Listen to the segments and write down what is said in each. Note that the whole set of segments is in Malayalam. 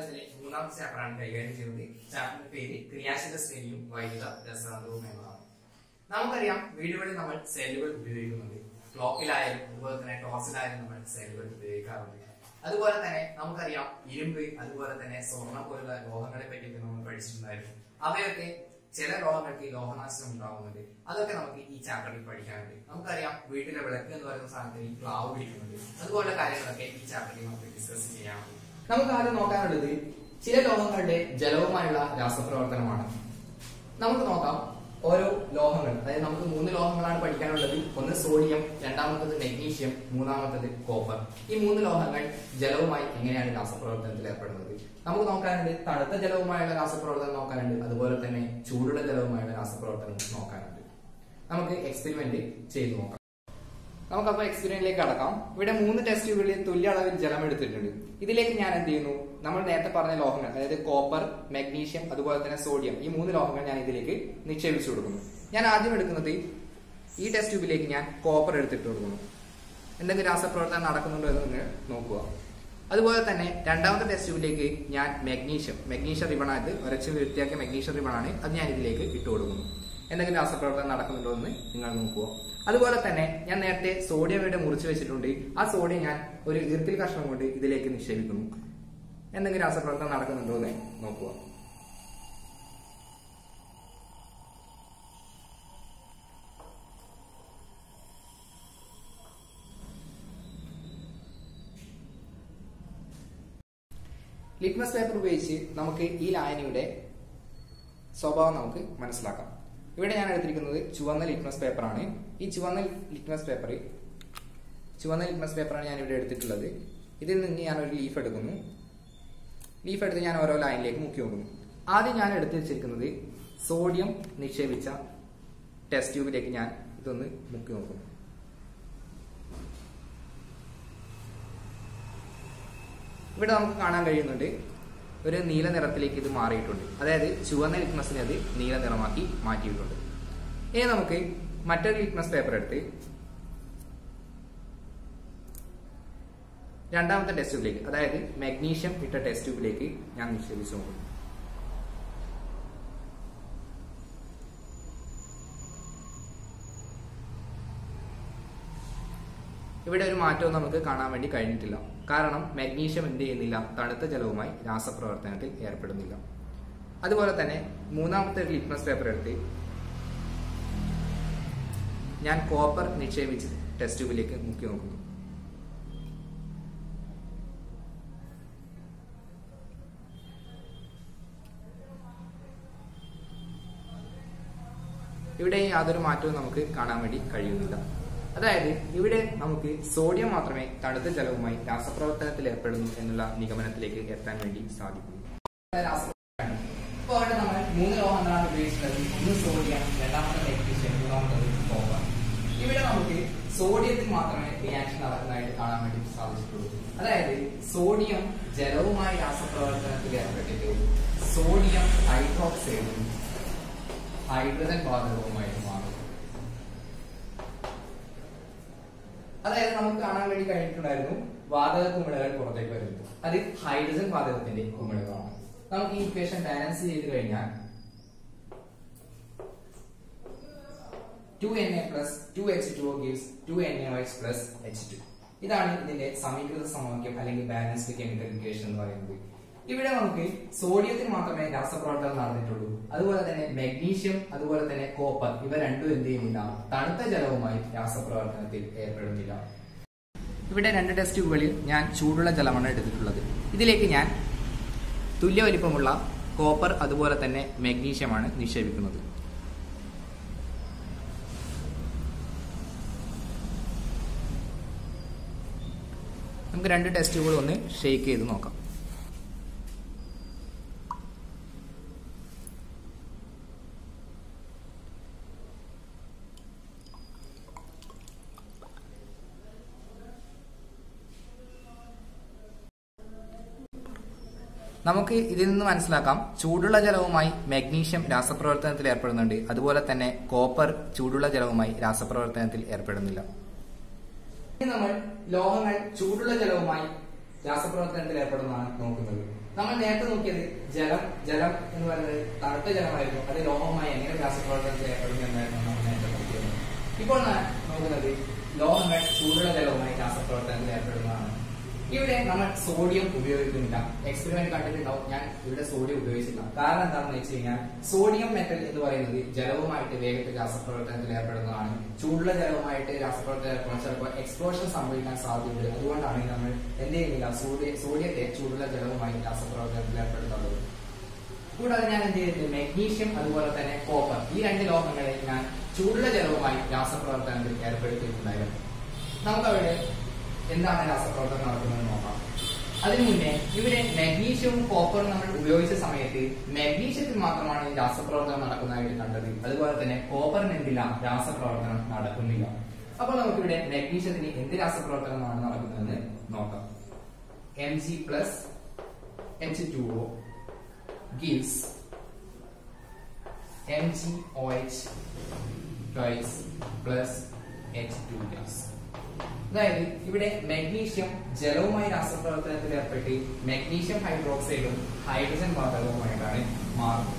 അധ്യായത്തിലെ മൂന്നാമത്തെ ചാപ്റ്ററാണ് കൈകാര്യം ചെയ്യുന്നത്. ചാപ്റ്ററിന്റെ പേര് ക്രിയാശീല ശ്രേണിയും വൈദ്യുത രസതന്ത്രവും എന്നതാണ്. നമുക്കറിയാം വീടുകളിൽ നമ്മൾ സെല്ലുകൾ ഉപയോഗിക്കുന്നുണ്ട്. ക്ലോക്കിലായാലും അതുപോലെ തന്നെ ടോർച്ചിലായാലും നമ്മൾ സെല്ലുകൾ ഉപയോഗിക്കാറുണ്ട്. അതുപോലെ തന്നെ നമുക്കറിയാം ഇരുമ്പ് അതുപോലെ തന്നെ സ്വർണ്ണം പോലുള്ള ലോഹങ്ങളെ പറ്റിയൊക്കെ നമ്മൾ പഠിച്ചിട്ടുണ്ടായിരുന്നു. അവയൊക്കെ ചില ലോഹങ്ങൾക്ക് ലോഹനാശം ഉണ്ടാകുന്നുണ്ട്. അതൊക്കെ നമുക്ക് ഈ ചാപ്റ്ററിൽ പഠിക്കാനുണ്ട്. നമുക്കറിയാം വീട്ടിലെ വിളക്ക് എന്ന് പറയുന്ന സാധനത്തിൽ ക്ലാവ് പിടിക്കുന്നുണ്ട്. അതുപോലുള്ള കാര്യങ്ങളൊക്കെ ഈ ചാപ്റ്ററിൽ നമുക്ക് ഡിസ്കസ് ചെയ്യാനുണ്ട്. നമുക്ക് ആദ്യം നോക്കാനുള്ളത് ചില ലോഹങ്ങളുടെ ജലവുമായുള്ള രാസപ്രവർത്തനമാണ്. നമുക്ക് നോക്കാം ഓരോ ലോഹങ്ങൾ, അതായത് നമുക്ക് 3 ലോഹങ്ങളാണ് പഠിക്കാനുള്ളത്. ഒന്ന് സോഡിയം, രണ്ടാമത്തത് മെഗ്നീഷ്യം, മൂന്നാമത്തത് കോപ്പർ. ഈ 3 ലോഹങ്ങൾ ജലവുമായി എങ്ങനെയാണ് രാസപ്രവർത്തനത്തിൽ ഏർപ്പെടുന്നത് നമുക്ക് നോക്കാനുണ്ട്. തണുത്ത ജലവുമായുള്ള രാസപ്രവർത്തനം നോക്കാനുണ്ട്. അതുപോലെ തന്നെ ചൂടുള്ള ജലവുമായുള്ള രാസപ്രവർത്തനം നോക്കാനുണ്ട്. നമുക്ക് എക്സ്പെരിമെന്റ് ചെയ്ത് നോക്കാം. നമുക്കപ്പോൾ എക്സ്പെരിമെന്റിലേക്ക് കടക്കാം. ഇവിടെ 3 ടെസ്റ്റ് ട്യൂബുകളിൽ തുല്യ അളവിൽ ജലം എടുത്തിട്ടുണ്ട്. ഇതിലേക്ക് ഞാൻ എന്ത് ചെയ്യുന്നു, നമ്മൾ നേരത്തെ പറഞ്ഞ ലോഹങ്ങൾ, അതായത് കോപ്പർ, മെഗ്നീഷ്യം, അതുപോലെ തന്നെ സോഡിയം, ഈ 3 ലോഹങ്ങൾ ഞാൻ ഇതിലേക്ക് നിക്ഷേപിച്ചു കൊടുക്കുന്നു. ഞാൻ ആദ്യം എടുക്കുന്നത് ഈ ടെസ്റ്റ് ട്യൂബിലേക്ക് ഞാൻ കോപ്പർ എടുത്തിട്ട് കൊടുക്കുന്നു. എന്തെങ്കിലും രാസപ്രവർത്തനം നടക്കുന്നുണ്ടോ എന്ന് നിങ്ങൾ നോക്കുക. അതുപോലെ തന്നെ രണ്ടാമത്തെ ടെസ്റ്റ് ട്യൂബിലേക്ക് ഞാൻ മെഗ്നീഷ്യം റിബണായിട്ട് ഉരച്ച് വൃത്തിയാക്കിയ മെഗ്നീഷ്യം റിബണാണ്, അത് ഞാൻ ഇതിലേക്ക് ഇട്ട് കൊടുക്കുന്നു. എന്തെങ്കിലും രാസപ്രവർത്തനം നടക്കുന്നുണ്ടോ എന്ന് നിങ്ങൾ നോക്കുക. അതുപോലെ തന്നെ ഞാൻ നേരത്തെ സോഡിയം ഇവിടെ മുറിച്ച് വെച്ചിട്ടുണ്ട്. ആ സോഡിയം ഞാൻ ഒരു ഈർക്കിൽ കഷ്ണം കൊണ്ട് ഇതിലേക്ക് നിക്ഷേപിക്കുന്നു. എന്തെങ്കിലും രാസപ്രവർത്തനം നടക്കുന്നുണ്ടോ എന്ന് നോക്കുക. ലിറ്റ്മസ് പേപ്പർ ഉപയോഗിച്ച് നമുക്ക് ഈ ലായനിയുടെ സ്വഭാവം നമുക്ക് മനസ്സിലാക്കാം. ഇവിടെ ഞാൻ എടുത്തിരിക്കുന്നത് ചുവന്ന ലിറ്റ്മസ് പേപ്പറാണ്. ഈ ചുവന്ന ലിറ്റ്മസ് പേപ്പറാണ് ഞാൻ ഇവിടെ എടുത്തിട്ടുള്ളത്. ഇതിൽ നിന്ന് ഞാൻ ഒരു ലീഫ് എടുക്കുന്നു. ലീഫ് എടുത്ത് ഞാൻ ഓരോ ലൈനിലേക്ക് മുക്കി നോക്കുന്നു. ആദ്യം ഞാൻ എടുത്തു വെച്ചിരിക്കുന്നത് സോഡിയം നിക്ഷേപിച്ച ടെസ്റ്റ് ട്യൂബിലേക്ക് ഞാൻ ഇതൊന്ന് മുക്കി നോക്കുന്നു. ഇവിടെ നമുക്ക് കാണാൻ കഴിയുന്നുണ്ട് ഒരു നീല നിറത്തിലേക്ക് ഇത് മാറിയിട്ടുണ്ട്. അതായത് ചുവന്ന ലിറ്റ്മസിനെ അത് നീല നിറമാക്കി മാറ്റിയിട്ടുണ്ട്. ഇനി നമുക്ക് മറ്റൊരു ലിറ്റ്മസ് പേപ്പർ എടുത്ത് രണ്ടാമത്തെ ടെസ്റ്റ് ട്യൂബിലേക്ക്, അതായത് മെഗ്നീഷ്യം ഇട്ട ടെസ്റ്റ് ട്യൂബിലേക്ക് ഞാൻ നിക്ഷേപിച്ചു നോക്കുന്നു. ഇവിടെ ഒരു മാറ്റവും നമുക്ക് കാണാൻ വേണ്ടി കഴിഞ്ഞിട്ടില്ല. കാരണം മെഗ്നീഷ്യം എന്ത് ചെയ്യുന്നില്ല, തണുത്ത ജലവുമായി രാസപ്രവർത്തനത്തിൽ ഏർപ്പെടുന്നില്ല. അതുപോലെ തന്നെ മൂന്നാമത്തെ ലിറ്റ്മസ് പേപ്പർ എടുത്ത് ഞാൻ കോപ്പർ നിക്ഷേപിച്ച് ടെസ്റ്റ് ട്യൂബിലേക്ക് മുക്കി നോക്കുന്നു. ഇവിടെ യാതൊരു മാറ്റവും നമുക്ക് കാണാൻ വേണ്ടി കഴിയുന്നില്ല. അതായത് ഇവിടെ നമുക്ക് സോഡിയം മാത്രമേ തണുത്ത ജലവുമായി രാസപ്രവർത്തനത്തിൽ ഏർപ്പെടുന്നു എന്നുള്ള നിഗമനത്തിലേക്ക് എത്താൻ വേണ്ടി സാധിക്കുന്നു. ഇപ്പോൾ അവിടെ നമ്മൾ 3 ലോഹങ്ങളാണ് ഉപയോഗിച്ചിട്ടുള്ളത്. ഒന്ന് സോഡിയം, രണ്ടാമത്തെ മെഗ്നീഷ്യം, മൂന്നാമത്തത് കോപ്പർ. ഇവിടെ നമുക്ക് സോഡിയത്തിൽ മാത്രമേ റിയാക്ഷൻ നടക്കുന്നതായിട്ട് കാണാൻ വേണ്ടി സാധിച്ചിട്ടുള്ളൂ. അതായത് സോഡിയം ജലവുമായി രാസപ്രവർത്തനത്തിൽ ഏർപ്പെട്ടിട്ട് സോഡിയം ഹൈഡ്രോക്സൈഡും ഹൈഡ്രജൻ വാതകവുമായിട്ട് മാറും. അതായത് നമുക്ക് കാണാൻ വേണ്ടി കഴിഞ്ഞിട്ടുണ്ടായിരുന്നു വാതക കുമിളകൾ പുറത്തേക്ക് വരുന്നു. അത് ഹൈഡ്രജൻ വാതകത്തിന്റെ കുമിളകളാണ്. നമുക്ക് ഈ ഇക്വേഷൻ ബാലൻസ് ചെയ്ത് കഴിഞ്ഞാൽ 2Na plus 2H2O gives 2NaOH plus H2. ഇതാണ് ഇതിന്റെ സമീകൃത സമവാക്യം അല്ലെങ്കിൽ ബാലൻസ്ഡ് കെമിക്കൽ ഇക്വേഷൻ എന്ന് പറയുന്നത്. ഇവിടെ നമുക്ക് സോഡിയത്തിന് മാത്രമേ രാസപ്രവർത്തനം നടന്നിട്ടുള്ളൂ. അതുപോലെ തന്നെ മെഗ്നീഷ്യം അതുപോലെ തന്നെ കോപ്പർ ഇവ രണ്ടും എന്ത് ചെയ്യുന്നില്ല, തണുത്ത ജലവുമായി രാസപ്രവർത്തനത്തിൽ ഏർപ്പെടുന്നില്ല. ഇവിടെ 2 ടെസ്റ്റ് ട്യൂബുകളിൽ ഞാൻ ചൂടുള്ള ജലമാണ് എടുത്തിട്ടുള്ളത്. ഇതിലേക്ക് ഞാൻ തുല്യ വലിപ്പമുള്ള കോപ്പർ അതുപോലെ തന്നെ മെഗ്നീഷ്യമാണ് നിക്ഷേപിക്കുന്നത്. നമുക്ക് 2 ടെസ്റ്റ് ട്യൂബുകൾ ഒന്ന് ഷെയ്ക്ക് ചെയ്ത് നോക്കാം. നമുക്ക് ഇതിൽ നിന്ന് മനസ്സിലാക്കാം ചൂടുള്ള ജലവുമായി മെഗ്നീഷ്യം രാസപ്രവർത്തനത്തിൽ ഏർപ്പെടുന്നുണ്ട്. അതുപോലെ തന്നെ കോപ്പർ ചൂടുള്ള ജലവുമായി രാസപ്രവർത്തനത്തിൽ ഏർപ്പെടുന്നില്ല. നമ്മൾ ലോഹങ്ങൾ ചൂടുള്ള ജലവുമായി രാസപ്രവർത്തനത്തിൽ ഏർപ്പെടുന്നതാണ് നോക്കുന്നത്. നമ്മൾ നേരത്തെ നോക്കിയത് ജലം എന്ന് പറയുന്നത് തണുത്ത ജലമായിരുന്നു. അത് ലോഹവുമായി എങ്ങനെ രാസപ്രവർത്തനത്തിൽ ഏർപ്പെടുന്നു എന്നായിരുന്നു നമ്മൾ നേരത്തെ നോക്കിയത്. ഇപ്പോൾ നോക്കുന്നത് ലോഹങ്ങൾ ചൂടുള്ള ജലവുമായി രാസപ്രവർത്തനത്തിൽ ഏർപ്പെടുന്നതാണ്. ഇവിടെ നമ്മൾ സോഡിയം ഉപയോഗിക്കുന്നില്ല. എക്സ്പെരിമെന്റ് കണ്ടിട്ടുണ്ടാവും, ഞാൻ ഇവിടെ സോഡിയം ഉപയോഗിച്ചില്ല. കാരണം എന്താണെന്ന് വെച്ച് കഴിഞ്ഞാൽ സോഡിയം മെറ്റൽ എന്ന് പറയുന്നത് ജലവുമായിട്ട് വേഗത്തിൽ രാസപ്രവർത്തനത്തിൽ ഏർപ്പെടുന്നതാണ്. ചൂടുള്ള ജലവുമായിട്ട് രാസപ്രവർത്തനം ഏർപ്പെടുമ്പോൾ ചിലപ്പോൾ എക്സ്പ്ലോഷൻ സംഭവിക്കാൻ സാധ്യതയുണ്ട്. അതുകൊണ്ടാണ് നമ്മൾ എന്ത് ചെയ്യുന്നില്ല, സോഡിയത്തെ ചൂടുള്ള ജലവുമായി രാസപ്രവർത്തനത്തിൽ ഏർപ്പെടുത്തുന്നത്. കൂടാതെ ഞാൻ എന്ത് ചെയ്തിട്ടുണ്ട്, മെഗ്നീഷ്യം അതുപോലെ തന്നെ കോപ്പർ, ഈ രണ്ട് ലോഹങ്ങളെ ഞാൻ ചൂടുള്ള ജലവുമായി രാസപ്രവർത്തനത്തിൽ ഏർപ്പെടുത്തിയിട്ടുണ്ടായിരുന്നു. നമുക്കവിടെ എന്താണ് രാസപ്രവർത്തനം നടക്കുന്നത് നോക്കാം. അതിനു മുന്നേ ഇവിടെ മെഗ്നീഷ്യവും കോപ്പറും നമ്മൾ ഉപയോഗിച്ച സമയത്ത് മെഗ്നീഷ്യത്തിൽ മാത്രമാണ് രാസപ്രവർത്തനം നടക്കുന്നതായിട്ട് കണ്ടത്. അതുപോലെ തന്നെ കോപ്പറിന് എന്തില്ല, രാസപ്രവർത്തനം നടക്കുന്നില്ല. അപ്പോൾ നമുക്കിവിടെ മെഗ്നീഷ്യത്തിന് എന്ത് രാസപ്രവർത്തനമാണ് നടക്കുന്നതെന്ന് നോക്കാം. Mg+H2O gives MgOH twice plus H2 gas. അതായത് ഇവിടെ മെഗ്നീഷ്യം ജലവുമായി രാസപ്രവർത്തനത്തിൽ ഏർപ്പെട്ട് മെഗ്നീഷ്യം ഹൈഡ്രോക്സൈഡും ഹൈഡ്രജൻ വാതകവുമായിട്ടാണ് മാറുന്നത്.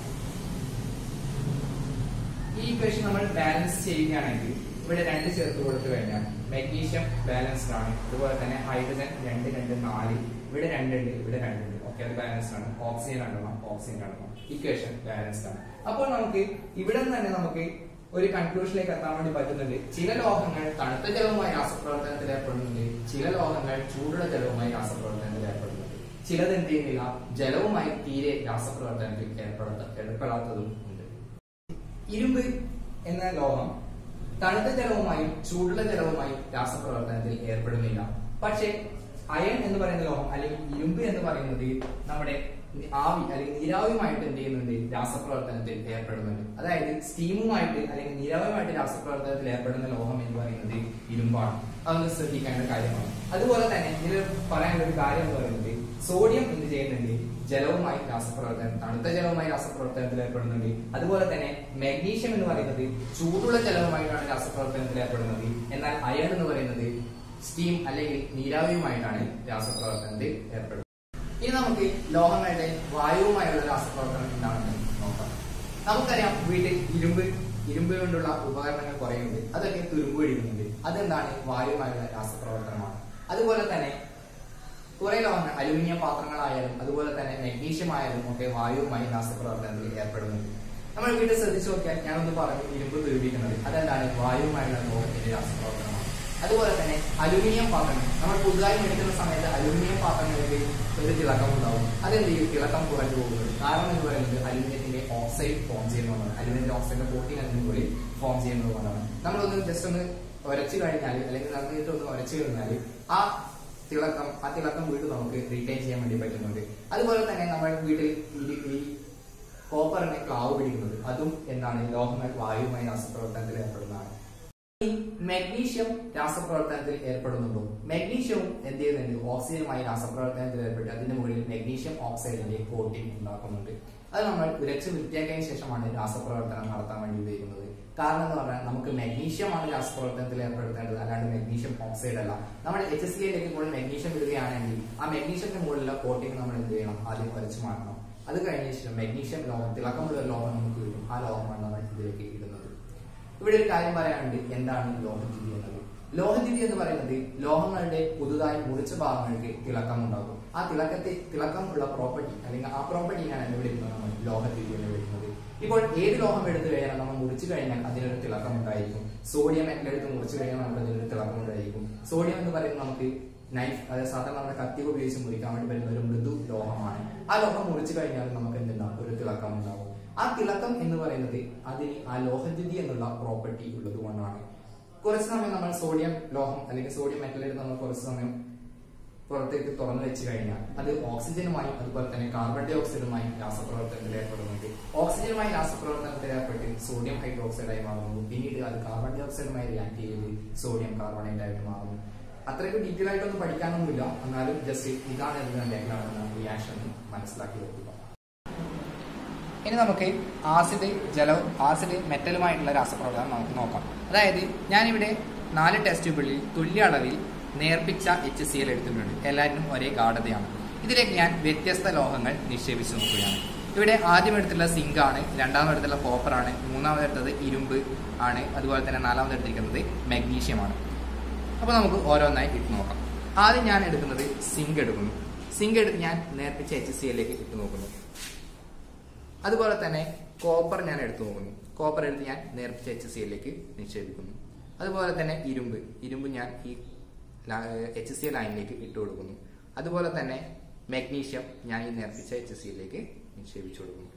ഈ ഇക്വേഷൻ നമ്മൾ ബാലൻസ് ചെയ്യുകയാണെങ്കിൽ ഇവിടെ 2 ചേർത്ത് കൊടുത്തു കഴിഞ്ഞാൽ മെഗ്നീഷ്യം ബാലൻസ്ഡ് ആണ്. അതുപോലെ തന്നെ ഹൈഡ്രജൻ 2, 2, 4, ഇവിടെ 2 ഉണ്ട്, ഇവിടെ 2 ഉണ്ട്. ഓക്കെ, അത് ബാലൻസ്ഡ് ആണ്. ഓക്സിജൻ രണ്ടെണ്ണം. ഇക്വേഷൻ ബാലൻസ്ഡ് ആണ്. അപ്പോൾ നമുക്ക് ഇവിടെ നിന്ന് തന്നെ നമുക്ക് ഒരു കൺക്ലൂഷനിലേക്ക് എത്താൻ വേണ്ടി പറ്റുന്നുണ്ട്. ചില ലോഹങ്ങൾ തണുത്ത ജലവുമായി രാസപ്രവർത്തനത്തിൽ ഏർപ്പെടുന്നുണ്ട്, ചില ലോഹങ്ങൾ ചൂടുള്ള ജലവുമായി രാസപ്രവർത്തനത്തിൽ ഏർപ്പെടുന്നുണ്ട്. ചിലത് എന്ത് ചെയ്യുന്നില്ല, ജലവുമായി തീരെ രാസപ്രവർത്തനത്തിൽ ഏർപ്പെടാത്തതും ഉണ്ട്. ഇരുമ്പ് എന്ന ലോഹം തണുത്ത ജലവുമായും ചൂടുള്ള ജലവുമായി രാസപ്രവർത്തനത്തിൽ ഏർപ്പെടുന്നില്ല. പക്ഷേ അയൺ എന്ന് പറയുന്ന ലോഹം അല്ലെങ്കിൽ ഇരുമ്പ് എന്ന് പറയുന്നത് നമ്മുടെ ആവി അല്ലെങ്കിൽ നീരാവിയുമായിട്ട് എന്ത് ചെയ്യുന്നുണ്ട്, രാസപ്രവർത്തനത്തിൽ ഏർപ്പെടുന്നുണ്ട്. അതായത് സ്റ്റീമുമായിട്ട് അല്ലെങ്കിൽ നീരാവിയുമായിട്ട് രാസപ്രവർത്തനത്തിൽ ഏർപ്പെടുന്ന ലോഹം എന്ന് പറയുന്നത് ഇരുമ്പാണ്. അതൊന്ന് ശ്രദ്ധിക്കേണ്ട കാര്യമാണ്. അതുപോലെ തന്നെ ഇതിൽ പറയാനുള്ള ഒരു കാര്യം എന്ന് പറയുന്നത് സോഡിയം എന്ത് ചെയ്യുന്നുണ്ട്, ജലവുമായി രാസപ്രവർത്തനം, തണുത്ത ജലവുമായി രാസപ്രവർത്തനത്തിൽ ഏർപ്പെടുന്നുണ്ട്. അതുപോലെ തന്നെ മെഗ്നീഷ്യം എന്ന് പറയുന്നത് ചൂടുള്ള ജലവുമായിട്ടാണ് രാസപ്രവർത്തനത്തിൽ ഏർപ്പെടുന്നത്. എന്നാൽ അയൺ എന്ന് പറയുന്നത് സ്റ്റീം അല്ലെങ്കിൽ നീരാവിയുമായിട്ടാണ് രാസപ്രവർത്തനത്തിൽ ഏർപ്പെടുന്നത്. ഇനി നമുക്ക് ലോഹങ്ങളുടെ വായുവുമായുള്ള രാസപ്രവർത്തനം എന്താണെന്ന് നോക്കാം. നമുക്കറിയാം വീട്ടിൽ ഇരുമ്പ് കൊണ്ടുള്ള ഉപകരണങ്ങൾ കുറയുണ്ട്, അതൊക്കെ തുരുമ്പ് പിടിക്കുന്നുണ്ട്. അതെന്താണ്, വായുവുമായുള്ള രാസപ്രവർത്തനമാണ്. അതുപോലെ തന്നെ കുറെ ലോഹങ്ങൾ അലുമിനിയം പാത്രങ്ങളായാലും അതുപോലെ തന്നെ മെഗ്നീഷ്യം ആയാലും ഒക്കെ വായുവുമായി രാസപ്രവർത്തനത്തിൽ ഏർപ്പെടുന്നുണ്ട്. നമ്മൾ വീട്ടിൽ ശ്രദ്ധിച്ചു നോക്കിയാൽ ഞാനൊന്ന് പറഞ്ഞു, ഇരുമ്പ് തുരുമ്പിക്കുന്നത് അതെന്താണ്, വായുവുമായുള്ള ലോഹത്തിന്റെ രാസപ്രവർത്തനമാണ്. അതുപോലെ തന്നെ അലുമിനിയം പാത്രങ്ങൾ നമ്മൾ പുതുതായി മേടിക്കുന്ന സമയത്ത് അലുമിനിയം പാത്രങ്ങൾക്ക് ഒരു തിളക്കം ഉണ്ടാവും. അതെന്ത് ചെയ്യും, തിളക്കം കുറഞ്ഞു പോകുന്നത്. കാരണം എന്ന് പറയുന്നത് അലുമിനിയത്തിന്റെ ഓക്സൈഡ് ഫോം ചെയ്യുന്നതുകൊണ്ടാണ്. അലുമിനിയം ഓക്സൈഡിന്റെ കോട്ടിങ് അതിന് മുകളിൽ ഫോം ചെയ്യുന്നതുകൊണ്ടാണ്. നമ്മളൊന്ന് ജസ്റ്റ് ഒന്ന് ഉരച്ചു കഴിഞ്ഞാൽ അല്ലെങ്കിൽ നന്നായിട്ട് ഒന്ന് ഉരച്ചു കഴിഞ്ഞാൽ ആ തിളക്കം വീണ്ടും നമുക്ക് റീറ്റെയിൻ ചെയ്യാൻ വേണ്ടി പറ്റുന്നുണ്ട്. അതുപോലെ തന്നെ നമ്മൾ വീട്ടിൽ ഈ കോപ്പറിനെ ക്ലാവ് പിടിക്കുന്നത് അതും എന്താണ്, ലോഹങ്ങൾ വായുവുമായി രാസപ്രവർത്തനത്തിൽ ഏർപ്പെടുന്നതാണ്. മെഗ്നീഷ്യം രാസപ്രവർത്തനത്തിൽ ഏർപ്പെടുന്നുണ്ടോ? മെഗ്നീഷ്യവും എന്ത് ചെയ്യുന്നുണ്ട്, ഓക്സിജനുമായി രാസപ്രവർത്തനത്തിൽ ഏർപ്പെട്ട് അതിന്റെ മുകളിൽ മെഗ്നീഷ്യം ഓക്സൈഡിന്റെ കോട്ടിംഗ് ഉണ്ടാക്കുന്നുണ്ട്. അത് നമ്മൾ ഉരച്ച് വൃത്തിയാക്കിയതിനു ശേഷമാണ് രാസപ്രവർത്തനം നടത്താൻ വേണ്ടി ഉപയോഗിക്കുന്നത്. കാരണം എന്ന് പറഞ്ഞാൽ നമുക്ക് മെഗ്നീഷ്യമാണ് രാസപ്രവർത്തനത്തിൽ ഏർപ്പെടുത്തേണ്ടത്, അല്ലാണ്ട് മെഗ്നീഷ്യം ഓക്സൈഡ് അല്ല. നമ്മൾ HCl കൂടെ മെഗ്നീഷ്യം ഇടുകയാണെങ്കിൽ ആ മെഗ്നീഷ്യത്തിന് മുകളിലുള്ള കോട്ടിംഗ് നമ്മൾ എന്ത് ചെയ്യണം, ആദ്യം ഉരച്ചു മാറ്റണം. അത് കഴിഞ്ഞ ശേഷം മെഗ്നീഷ്യം ലോഹം, തിളക്കമുള്ള ലോഹം നമുക്ക് കിട്ടും. ആ ലോഹമാണ് നമ്മൾ ഇതിലേക്ക് ഇടുന്നത്. ഇവിടെ ഒരു കാര്യം പറയാനുണ്ട്, എന്താണ് ലോഹദ്യുതി എന്നത്. ലോഹദ്യുതി എന്ന് പറയുന്നത് ലോഹങ്ങളുടെ പുതുതായി മുറിച്ച ഭാഗങ്ങൾക്ക് തിളക്കം ഉണ്ടാകും. ആ തിളക്കമുള്ള പ്രോപ്പർട്ടി അല്ലെങ്കിൽ ആ പ്രോപ്പർട്ടിയാണ് എന്നെ വിളിക്കുന്നത് നമ്മൾ ലോഹദ്യുതി എന്ന് വിളിക്കുന്നത്. ഇപ്പോൾ ഏത് ലോഹം എടുത്തു കഴിഞ്ഞാൽ നമ്മൾ മുറിച്ചു കഴിഞ്ഞാൽ അതിനൊരു തിളക്കം ഉണ്ടായിരിക്കും. സോഡിയം മെറ്റൽ എടുത്ത് മുറിച്ചു കഴിഞ്ഞാൽ നമുക്ക് അതിനൊരു തിളക്കം ഉണ്ടായിരിക്കും. സോഡിയം എന്ന് പറയുന്നത് നമുക്ക് നൈഫ്, അതായത് സാധാരണ നമ്മുടെ കത്തി ഉപയോഗിച്ച് മുറിക്കാൻ വേണ്ടി വരുന്ന ഒരു മൃദു ലോഹമാണ്. ആ ലോഹം മുറിച്ചു കഴിഞ്ഞാൽ നമുക്ക് എന്തുണ്ടാകും, ഒരു തിളക്കം ഉണ്ടാകും. ആ തിളക്കം എന്ന് പറയുന്നത് അതിന് ആ ലോഹദ്യുതി എന്നുള്ള പ്രോപ്പർട്ടി ഉള്ളത് കൊണ്ടാണ്. കുറച്ച് സമയം നമ്മൾ സോഡിയം ലോഹം അല്ലെങ്കിൽ സോഡിയം മെറ്റൽ എടുത്ത് നമ്മൾ കുറച്ച് സമയം പുറത്തേക്ക് തുറന്നു വെച്ച് കഴിഞ്ഞാൽ അത് ഓക്സിജനുമായും അതുപോലെ തന്നെ കാർബൺ ഡൈ ഓക്സൈഡുമായി രാസപ്രവർത്തനത്തിൽ ഏർപ്പെടുന്നുണ്ട്. ഓക്സിജനുമായി രാസപ്രവർത്തനത്തിൽ ഏർപ്പെട്ട് സോഡിയം ഹൈഡ്രോക്സൈഡായി മാറുന്നു. പിന്നീട് അത് കാർബൺ ഡൈ ഓക്സൈഡുമായി റിയാക്ട് ചെയ്ത് സോഡിയം കാർബണേറ്റ് ആയിട്ട് മാറുന്നു. അത്രയ്ക്ക് ഡീറ്റെയിൽ ആയിട്ടൊന്നും പഠിക്കാനൊന്നുമില്ല, എന്നാലും ജസ്റ്റ് ഇതാണ് ഇതിന്റെ റിയാക്ഷൻ മനസ്സിലാക്കി വെക്കുക. ഇനി നമുക്ക് ആസിഡ് മെറ്റലുമായിട്ടുള്ള രാസപ്രവർത്തനം നമുക്ക് നോക്കാം. അതായത് ഞാനിവിടെ 4 ടെസ്റ്റ് ട്യൂബുകളിൽ തുല്യ അളവിൽ നേർപ്പിച്ച HCl എടുത്തിട്ടുണ്ട്. എല്ലാവരും ഒരേ ഗാഢതയാണ്. ഇതിലേക്ക് ഞാൻ വ്യത്യസ്ത ലോഹങ്ങൾ നിക്ഷേപിച്ച് നോക്കുകയാണ്. ഇവിടെ ആദ്യം എടുത്തുള്ള സിങ്ക് ആണ്, രണ്ടാമത് എടുത്തുള്ള കോപ്പർ ആണ്, മൂന്നാമത് എടുത്തത് ഇരുമ്പ് ആണ്, അതുപോലെ തന്നെ നാലാമത് എടുത്തിരിക്കുന്നത് മാഗ്നീഷ്യം ആണ്. അപ്പോൾ നമുക്ക് ഓരോന്നായി ഇട്ട് നോക്കാം. ആദ്യം ഞാൻ എടുക്കുന്നത് സിങ്ക് എടുക്കുന്നു. സിങ്ക് എടുത്ത് ഞാൻ നേർപ്പിച്ച HClലേക്ക് ഇട്ട് നോക്കുന്നു. അതുപോലെ തന്നെ കോപ്പർ ഞാൻ എടുത്തു നോക്കുന്നു. കോപ്പർ എടുത്ത് ഞാൻ നേർപ്പിച്ച HClലേക്ക് നിക്ഷേപിക്കുന്നു. അതുപോലെ തന്നെ ഇരുമ്പ് ഞാൻ ഈ HCl ലൈനിലേക്ക് ഇട്ട് കൊടുക്കുന്നു. അതുപോലെ തന്നെ മാഗ്നീഷ്യം ഞാൻ ഈ നേർപ്പിച്ച HClലേക്ക് നിക്ഷേപിച്ചു കൊടുക്കുന്നു.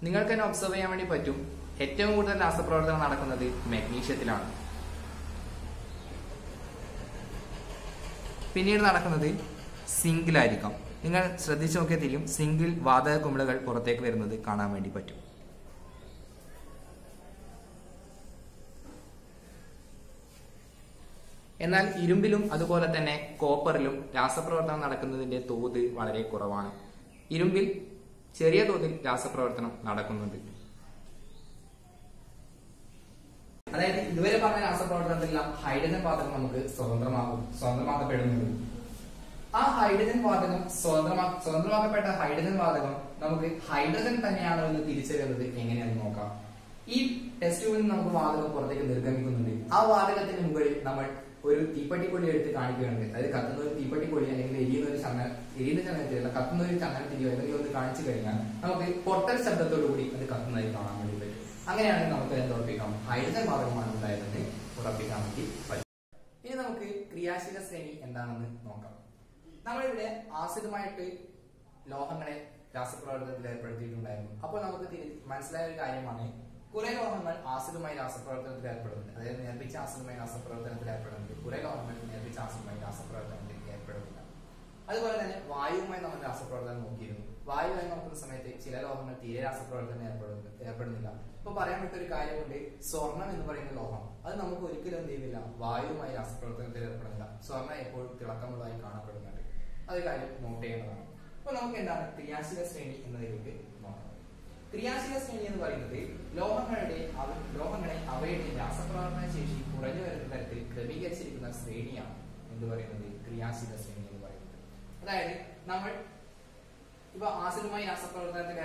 നിങ്ങൾക്ക് തന്നെ ഒബ്സർവ് ചെയ്യാൻ വേണ്ടി പറ്റും, ഏറ്റവും കൂടുതൽ രാസപ്രവർത്തനം നടക്കുന്നത് മാഗ്നീഷ്യത്തിലാണ്. പിന്നീട് നടക്കുന്നത് സിങ്കിലായിരിക്കാം. നിങ്ങൾ ശ്രദ്ധിച്ചു നോക്കിയാൽ തിരിയും, സിങ്കിൽ വാതക കുമിളകൾ പുറത്തേക്ക് വരുന്നത് കാണാൻ വേണ്ടി പറ്റും. എന്നാൽ ഇരുമ്പിലും അതുപോലെ തന്നെ കോപ്പറിലും രാസപ്രവർത്തനം നടക്കുന്നതിന്റെ തോത് വളരെ കുറവാണ്. ഇരുമ്പിൽ ചെറിയ തോതിൽ രാസപ്രവർത്തനം നടക്കുന്നുണ്ട്. അതായത് ഇതുവരെ പറഞ്ഞ രാസപ്രവർത്തനത്തിലെല്ലാം ഹൈഡ്രജൻ വാതകം നമുക്ക് സ്വതന്ത്രമാക്കപ്പെടുന്നുണ്ട്. ആ ഹൈഡ്രജൻ വാതകം സ്വതന്ത്രമാക്കപ്പെട്ട ഹൈഡ്രജൻ വാതകം നമുക്ക് ഹൈഡ്രജൻ തന്നെയാണോ എന്ന് തിരിച്ചറിയുന്നത് എങ്ങനെയാണെന്ന് നോക്കാം. ഈ ടെസ്റ്റ് ട്യൂബിൽ നിന്ന് നമുക്ക് വാതകം പുറത്തേക്ക് നിർഗമിക്കുന്നുണ്ട്. ആ വാതകത്തിന് മുകളിൽ നമ്മൾ ഒരു തീപ്പട്ടിക്കൊള്ളി എടുത്ത് കാണിക്കുകയാണ്. അതായത് കത്തുന്ന ഒരു തീപ്പട്ടിക്കൊള്ളി അല്ലെങ്കിൽ എരിയുന്ന ചന്ദനത്തിലല്ല, കത്തുന്ന ഒരു ചന്ദനത്തിലോ എന്തെങ്കിലും ഒന്ന് കാണിച്ചു കഴിഞ്ഞാൽ നമുക്ക് പൊട്ടൽ ശബ്ദത്തോടു കൂടി അത് കത്തുന്നതായി കാണാൻ വേണ്ടി പറ്റും. അങ്ങനെയാണെങ്കിൽ നമുക്ക് എന്ത് ഉറപ്പിക്കാം? ഹൈഡ്രജൻ വാതകമാണ് ഉണ്ടായതെന്ന് ഉറപ്പിക്കാൻ വേണ്ടി പറ്റും. ഇനി നമുക്ക് ക്രിയാശീല ശ്രേണി എന്താണെന്ന് നോക്കാം. നമ്മളിവിടെ ആസിഡുമായിട്ട് ലോഹങ്ങളെ രാസപ്രവർത്തനത്തിൽ ഏർപ്പെടുത്തിയിട്ടുണ്ടായിരുന്നു. അപ്പോൾ നമുക്ക് മനസ്സിലായ ഒരു കാര്യമാണ്, കുറെ ലോഹങ്ങൾ ആസിഡുമായി രാസപ്രവർത്തനത്തിൽ ഏർപ്പെടുന്നുണ്ട്. അതായത് നേർപ്പിച്ച ആസിഡുമായി രാസപ്രവർത്തനത്തിൽ ഏർപ്പെടുന്നുണ്ട്. കുറെ ലോഹങ്ങൾ നേർപ്പിച്ച ആസിഡുമായി രാസപ്രവർത്തനത്തിൽ ഏർപ്പെടുന്നില്ല. അതുപോലെ തന്നെ വായുവുമായി നമ്മൾ രാസപ്രവർത്തനം നോക്കിയിരുന്നു. വായുവായി നോക്കുന്ന സമയത്ത് ചില ലോഹങ്ങൾ തീരെ രാസപ്രവർത്തനം ഏർപ്പെടുന്നില്ല. ഇപ്പൊ പറയാൻ പറ്റൊരു കാര്യമുണ്ട്, സ്വർണം എന്ന് പറയുന്ന ലോഹം അത് നമുക്ക് ഒരിക്കലും എന്ത് ചെയ്യുന്നില്ല, വായുവുമായി രാസപ്രവർത്തനത്തിൽ ഏർപ്പെടുന്നില്ല. സ്വർണം എപ്പോഴും തിളക്കമുള്ളതായി കാണപ്പെടുന്നുണ്ട്. അത് കാര്യം നോട്ട് ചെയ്യേണ്ടതാണ്. അപ്പൊ നമുക്ക് എന്താണ് ക്രിയാശീല ശ്രേണി എന്നതിലേക്ക് നോക്കാം. ക്രിയാശീല ശ്രേണി എന്ന് പറയുന്നത് ലോഹങ്ങളെ അവയുടെ രാസപ്രവർത്തന ശേഷി കുറഞ്ഞു വരുന്ന തരത്തിൽ ക്രമീകരിച്ചിരിക്കുന്ന ശ്രേണിയാണ് എന്ന് പറയുന്നത് ക്രിയാശീല ശ്രേണി എന്ന് പറയുന്നത്. അതായത് നമ്മൾ ഇപ്പൊ ആസിഡുമായി രാസപ്രവർത്തനത്തിൽ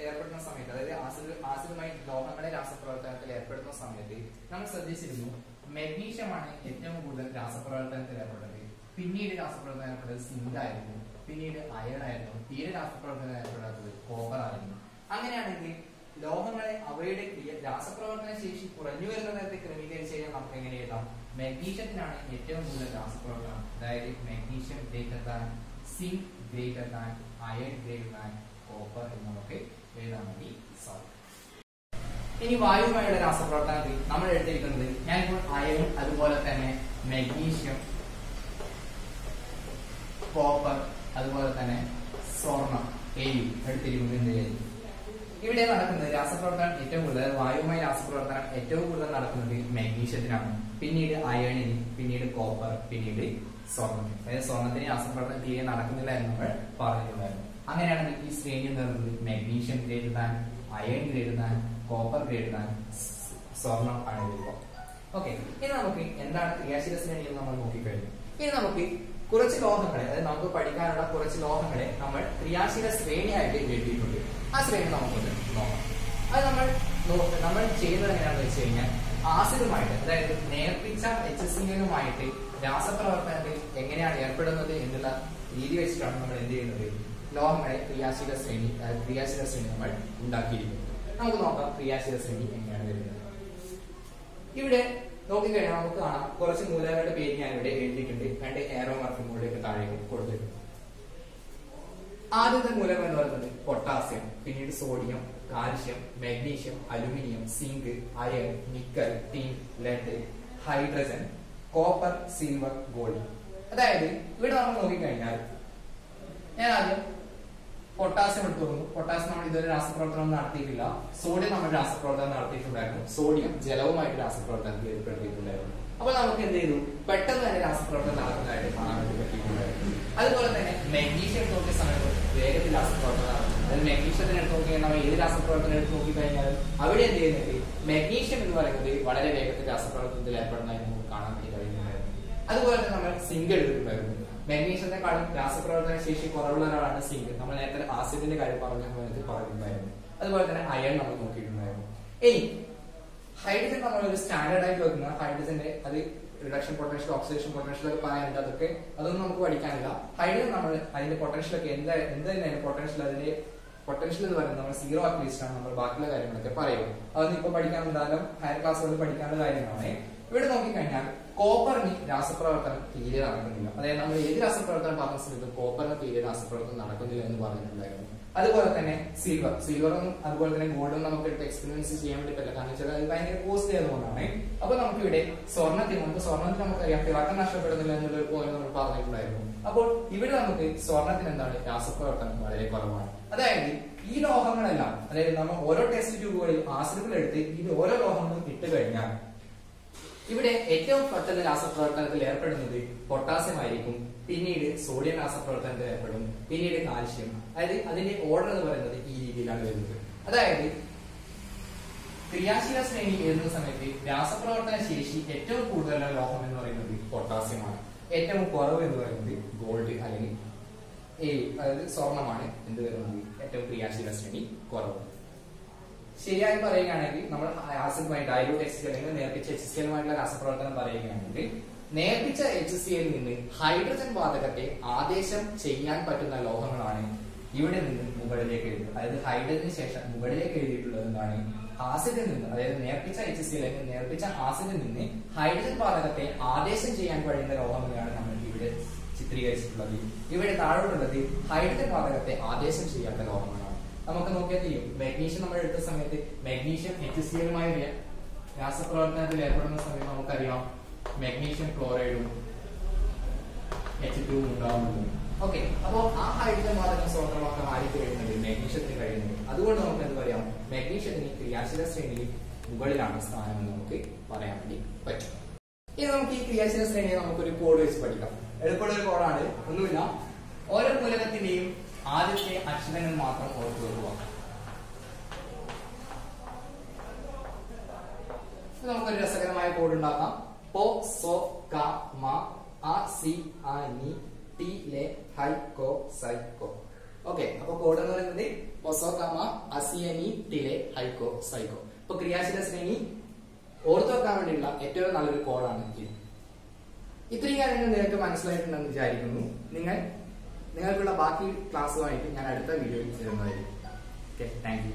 ഏർപ്പെടുന്ന സമയത്ത്, അതായത് ആസിഡുമായി ലോഹങ്ങളെ രാസപ്രവർത്തനത്തിൽ ഏർപ്പെടുന്ന സമയത്ത് നമ്മൾ ശ്രദ്ധിച്ചിരുന്നു, മെഗ്നീഷ്യമാണ് ഏറ്റവും കൂടുതൽ രാസപ്രവർത്തനത്തിൽ ഏർപ്പെടുന്നത്. പിന്നീട് രാസപ്രവർത്തനം ഏർപ്പെടുന്നത് സിങ്ക് ആയിരുന്നു, പിന്നീട് അയൺ ആയിരുന്നു, തീരെ രാസപ്രവർത്തനം ഏർപ്പെടാത്തത് കോപ്പർ ആയിരുന്നു. അങ്ങനെയാണെങ്കിൽ ലോഹങ്ങളെ അവയുടെ രാസപ്രവർത്തന ശേഷി കുറഞ്ഞു വരുന്ന തരത്തിൽ ക്രമീകരിച്ച് കഴിഞ്ഞാൽ നമുക്ക് എങ്ങനെ എഴുതാം? മാഗ്നീഷ്യത്തിനാണ് ഏറ്റവും കൂടുതൽ രാസപ്രവർത്തനം. അതായത് magnesium greater than zinc greater than iron greater than copper എന്ന് നമുക്ക് എഴുതാൻ വേണ്ടി സാധിക്കും. ഇനി വായുവുമായുള്ള രാസപ്രവർത്തനത്തിൽ നമ്മൾ എടുത്തിരിക്കുന്നത്, ഞാനിപ്പോൾ അയൺ അതുപോലെ തന്നെ മാഗ്നീഷ്യം, കോപ്പർ അതുപോലെ തന്നെ സ്വർണം എടുത്തിരിക്കുന്നത്. ഇവിടെ നടക്കുന്നത് രാസപ്രവർത്തനം ഏറ്റവും കൂടുതൽ, വായുവുമായി രാസപ്രവർത്തനം ഏറ്റവും കൂടുതൽ നടക്കുന്നത് മാഗ്നീഷ്യത്തിനാണ്, പിന്നീട് അയണിന്, പിന്നീട് കോപ്പർ, പിന്നീട് സ്വർണ്ണത്തിന്. അതായത് സ്വർണ്ണത്തിന് രാസപ്രവർത്തനം തീരെ നടക്കുന്നില്ല എന്ന് നമ്മൾ പറഞ്ഞിട്ടുണ്ടായിരുന്നു. അങ്ങനെയാണെങ്കിൽ ഈ ശ്രേണി എന്ന് പറയുന്നത് magnesium greater than iron greater than copper greater than സ്വർണം ആണ് വരിക. ഓക്കെ, ഇനി നമുക്ക് എന്താണ് ക്രിയാശീല ശ്രേണി എന്ന് നമ്മൾ നോക്കിക്കഴിഞ്ഞു. ഇനി നമുക്ക് കുറച്ച് ലോഹങ്ങളെ, അതായത് നമുക്ക് പഠിക്കാനുള്ള കുറച്ച് ലോഹങ്ങളെ നമ്മൾ ക്രിയാശീല ശ്രേണിയായിട്ട് എഴുതിയിട്ടുണ്ട്. ആ ശ്രേണി നമുക്കൊന്ന് നോക്കാം. അത് നമ്മൾ ചെയ്യുന്നത് എങ്ങനെയാണെന്ന് വെച്ച് കഴിഞ്ഞാൽ, ആസിഡുമായിട്ട്, അതായത് നേർപ്പിച്ച HClലുമായിട്ട് രാസപ്രവർത്തനത്തിൽ എങ്ങനെയാണ് ഏർപ്പെടുന്നത് എന്നുള്ള രീതി വെച്ചിട്ടാണ് നമ്മൾ എന്ത് ചെയ്യുന്നത്, ലോഹങ്ങളെ ക്രിയാശീല ശ്രേണി നമ്മൾ ഉണ്ടാക്കിയിരിക്കുന്നത്. നമുക്ക് നോക്കാം ക്രിയാശീല ശ്രേണി എങ്ങനെയാണ് വരുന്നത്. ഇവിടെ നോക്കിക്കഴിഞ്ഞാൽ നമുക്ക് കാണാം, കുറച്ച് മൂലകങ്ങളുടെ പേര് ഞാൻ ഇവിടെ എഴുതിയിട്ടുണ്ട്. 2 ഏറോ മാർക്കും കൂടെ താഴേക്ക് കൊടുത്തിട്ടുണ്ട്. ആദ്യത്തെ മൂലകം എന്ന് പറയുന്നത് പൊട്ടാസ്യം, പിന്നീട് sodium, calcium, magnesium, aluminium, zinc, iron, nickel, tin, lead, hydrogen, copper, silver, gold. അതായത് ഇവിടെ നമ്മൾ നോക്കിക്കഴിഞ്ഞാൽ, ഞാൻ ആദ്യം പൊട്ടാസ്യം എടുത്തു നോക്കുന്നു. പൊട്ടാസ്യം നമ്മൾ ഇതുവരെ രാസപ്രവർത്തനം നടത്തിയിട്ടില്ല. സോഡിയം നമ്മൾ രാസപ്രവർത്തനം നടത്തിയിട്ടുണ്ടായിരുന്നു. സോഡിയം ജലവുമായിട്ട് രാസപ്രവർത്തനത്തിൽ ഏർപ്പെടുത്തിയിട്ടുണ്ടായിരുന്നു. അപ്പോൾ നമുക്ക് എന്ത് ചെയ്തു, പെട്ടെന്ന് തന്നെ രാസപ്രവർത്തനം നടക്കുന്നതായിട്ട് കാണാൻ വേണ്ടി പറ്റിയിട്ടുണ്ടായിരുന്നു. അതുപോലെ തന്നെ മാഗ്നീഷ്യം നോക്കിയ സമയത്ത് വേഗത്തിൽ രാസപ്രവർത്തനം നടത്തുന്നു. അതായത് മെഗ്നീഷ്യത്തിന് എടുത്ത് നോക്കിയാൽ നമ്മൾ ഏത് രാസപ്രവർത്തനം എടുത്ത് നോക്കിക്കഴിഞ്ഞാൽ അവിടെ എന്ത് ചെയ്യുന്നത് മെഗ്നീഷ്യം എന്ന് പറയുന്നത് വളരെ വേഗത്തിൽ രാസപ്രവർത്തനത്തിൽ ഏർപ്പെടുന്നതായി നമുക്ക് കാണാൻ വേണ്ടി കഴിയുന്നുണ്ടായിരുന്നു. അതുപോലെ തന്നെ നമ്മൾ സിങ്ക് എടുത്തിട്ടുണ്ടായിരുന്നു. മെഗ്നീഷ്യത്തെക്കാളും രാസപ്രവർത്തന ശേഷി കുറവുള്ള ഒരാളാണ് സിങ്ക്. നമ്മൾ നേരത്തെ ആസിഡിന്റെ കാര്യം പറയുന്നുണ്ടായിരുന്നു. അതുപോലെ തന്നെ അയൺ നമ്മൾ നോക്കിയിട്ടുണ്ടായിരുന്നു. ഇനി ഹൈഡ്രജൻ നമ്മൾ ഒരു സ്റ്റാൻഡേർഡ് ആയിട്ട് വെക്കുന്ന ഹൈഡ്രജന്റെ അത് റിഡക്ഷൻ പൊട്ടൻഷ്യൽ ഓക്സിഡേഷൻ പൊട്ടൻഷ്യൽ ഒക്കെ പറയാനുണ്ട്. അതൊന്നും നമുക്ക് പഠിക്കാനില്ല. ഹൈഡ്രജൻ നമ്മൾ അതിന്റെ പൊട്ടൻഷ്യൽ ഒക്കെ എന്ത് തന്നെയാണ് പൊട്ടൻഷ്യൽ അതിന്റെ പൊട്ടൻഷ്യൽ എന്ന് പറയുന്നത് നമ്മൾ സീറോ ആക്കിയിട്ടാണ് നമ്മൾ ബാക്കിയുള്ള കാര്യങ്ങളൊക്കെ പറയും. അതൊന്നും ഇപ്പൊ പഠിക്കാനുണ്ടാകും, ഹയർ ക്ലാസ്സുകളിൽ പഠിക്കേണ്ട കാര്യങ്ങളാണ്. ഇവിടെ നോക്കിക്കഴിഞ്ഞാൽ കോപ്പറിന് രാസപ്രവർത്തനം തീരെ നടക്കുന്നില്ല. അതായത് നമ്മൾ ഏത് രാസപ്രവർത്തനം പറഞ്ഞ സമയത്ത് കോപ്പറിന് തീരെ രാസപ്രവർത്തനം നടക്കുന്നില്ല എന്ന് പറഞ്ഞിട്ടുണ്ടായിരുന്നു. അതുപോലെ തന്നെ സിൽവറും അതുപോലെ തന്നെ ഗോൾഡും നമുക്ക് എക്സ്പെരിമെന്റ്സ് ചെയ്യാൻ വേണ്ടി പറ്റില്ല. കാരണം വെച്ചാൽ അത് ഭയങ്കര കോസ്റ്റ്ലി ആയതുകൊണ്ടാണ്. അപ്പൊ നമുക്ക് ഇവിടെ സ്വർണ്ണത്തിൽ നമുക്കറിയാം തിളക്കം നഷ്ടപ്പെടുന്നില്ല എന്നുള്ളൊരു പോയിന്റ് നമ്മൾ പറഞ്ഞിട്ടുണ്ടായിരുന്നു. അപ്പോൾ ഇവിടെ നമുക്ക് സ്വർണ്ണത്തിന് എന്താണ് രാസപ്രവർത്തനം വളരെ കുറവാണ്. അതായത് ഈ ലോഹങ്ങളെല്ലാം അതായത് നമ്മൾ ഓരോ ടെസ്റ്റ് ട്യൂബുകളിൽ ആസിഡുകൾ എടുത്ത് ഇത് ഓരോ ലോഹങ്ങളും ഇട്ട് കഴിഞ്ഞാൽ ഇവിടെ ഏറ്റവും പെട്ടെന്ന് രാസപ്രവർത്തനത്തിൽ ഏർപ്പെടുന്നത് പൊട്ടാസ്യം ആയിരിക്കും. പിന്നീട് സോഡിയം രാസപ്രവർത്തനത്തിൽ ഏർപ്പെടും. പിന്നീട് കാൽഷ്യം. അതായത് അതിന്റെ ഓർഡർ എന്ന് പറയുന്നത് ഈ രീതിയിലാണ് വരുന്നത്. അതായത് ക്രിയാശീല ശ്രേണി എഴുതുന്ന സമയത്ത് രാസപ്രവർത്തന ശേഷി ഏറ്റവും കൂടുതലുള്ള ലോഹം എന്ന് പറയുന്നത് പൊട്ടാസ്യമാണ്. ഏറ്റവും കുറവ് എന്ന് പറയുന്നത് ഗോൾഡ് അല്ലെങ്കിൽ അതായത് സ്വർണമാണ്. എന്ത് വരുന്നത് ഏറ്റവും ക്രിയാശീല ശ്രേണി കുറവ്. ശരിയായി പറയുകയാണെങ്കിൽ നമ്മൾ ആസിഡുമായി ഡൈലൂട്ട് HCl അല്ലെങ്കിൽ നേർപ്പിച്ച HCl-മായിട്ടുള്ള രാസപ്രവർത്തനം പറയുകയാണെങ്കിൽ നേർപ്പിച്ച HCl നിന്ന് ഹൈഡ്രജൻ വാതകത്തെ ആദേശം ചെയ്യാൻ പറ്റുന്ന ലോഹങ്ങളാണ് ഇവിടെ നിന്ന് മുകളിലേക്ക് എഴുതുന്നത്. അതായത് ഹൈഡ്രജന് ശേഷം മുകളിലേക്ക് എഴുതിയിട്ടുള്ളത് എന്താണ് ആസിഡിൽ നിന്ന് അതായത് നേർപ്പിച്ച HCl അല്ലെങ്കിൽ നേർപ്പിച്ച ആസിഡിൽ നിന്ന് ഹൈഡ്രജൻ വാതകത്തെ ആദേശം ചെയ്യാൻ കഴിയുന്ന ലോഹങ്ങളാണ് നമ്മൾ ഇവിടെ ചിത്രീകരിച്ചിട്ടുള്ളത്. ഇവിടെ താഴോട്ടുള്ളത് ഹൈഡ്രജൻ വാതകത്തെ ആദേശം ചെയ്യാത്ത ലോഹങ്ങളാണ്. നമുക്ക് നോക്കിയാൽ ചെയ്യും മെഗ്നീഷ്യം നമ്മൾ എടുത്ത സമയത്ത് മെഗ്നീഷ്യം HCl-മായി രാസപ്രവർത്തനത്തിൽ ഏർപ്പെടുന്ന സമയത്ത് നമുക്കറിയാം മെഗ്നീഷ്യം ക്ലോറൈഡും H2 ഉണ്ടാവുന്നു. ഓക്കെ, അപ്പോ ആ ഹൈഡ്രജൻ വാതകം സ്വതന്ത്രമാക്കാൻ ആർക്ക് കഴിയുന്നത് മെഗ്നീഷ്യത്തിന് കഴിയുന്നത്. അതുകൊണ്ട് നമുക്ക് എന്ത് പറയാം മെഗ്നീഷ്യത്തിന് ക്രിയാശീല ശ്രേണിയിൽ മുകളിലാണ് സ്ഥാനം എന്ന് നമുക്ക് പറയാൻ വേണ്ടി പറ്റും. ഇനി നമുക്ക് ഈ ക്രിയാശീല ശ്രേണിയെ നമുക്കൊരു കോഡ് വെച്ച് പഠിക്കാം. എളുപ്പമുള്ള ഒരു കോഡാണ്, ഒന്നുമില്ല. ഓരോ മൂലകത്തിന്റെയും ആദ്യത്തെ അക്ഷരങ്ങൾ മാത്രം ഓർത്തു വെക്കുക. നമുക്കൊരു രസകരമായ കോഡ് ഉണ്ടാക്കാം. പോ സോ ക മ ആ സി ആ നി ടി ലെ ഹൈ കോ സൈ കോ. ഓക്കെ, അപ്പൊ കോഡ് എന്ന് പറയുന്നത് പൊസോ ക മ അസിയനി ടി ലെ ഹൈ കോ സൈ കോ. ഇപ്പൊ ക്രിയാശീല ശ്രേണി ഓർത്തു വെക്കാൻ വേണ്ടിയുള്ള ഏറ്റവും നല്ലൊരു കോഡാണ് ഇത്. ഇത്രയും കാര്യങ്ങൾ നിങ്ങൾക്ക് മനസ്സിലായിട്ടുണ്ടെന്ന് വിചാരിക്കുന്നു. നിങ്ങൾക്കുള്ള ബാക്കി ക്ലാസ്സുമായിട്ട് ഞാൻ അടുത്ത വീഡിയോയിൽ വരുന്നതായിരിക്കും. Okay, thank you.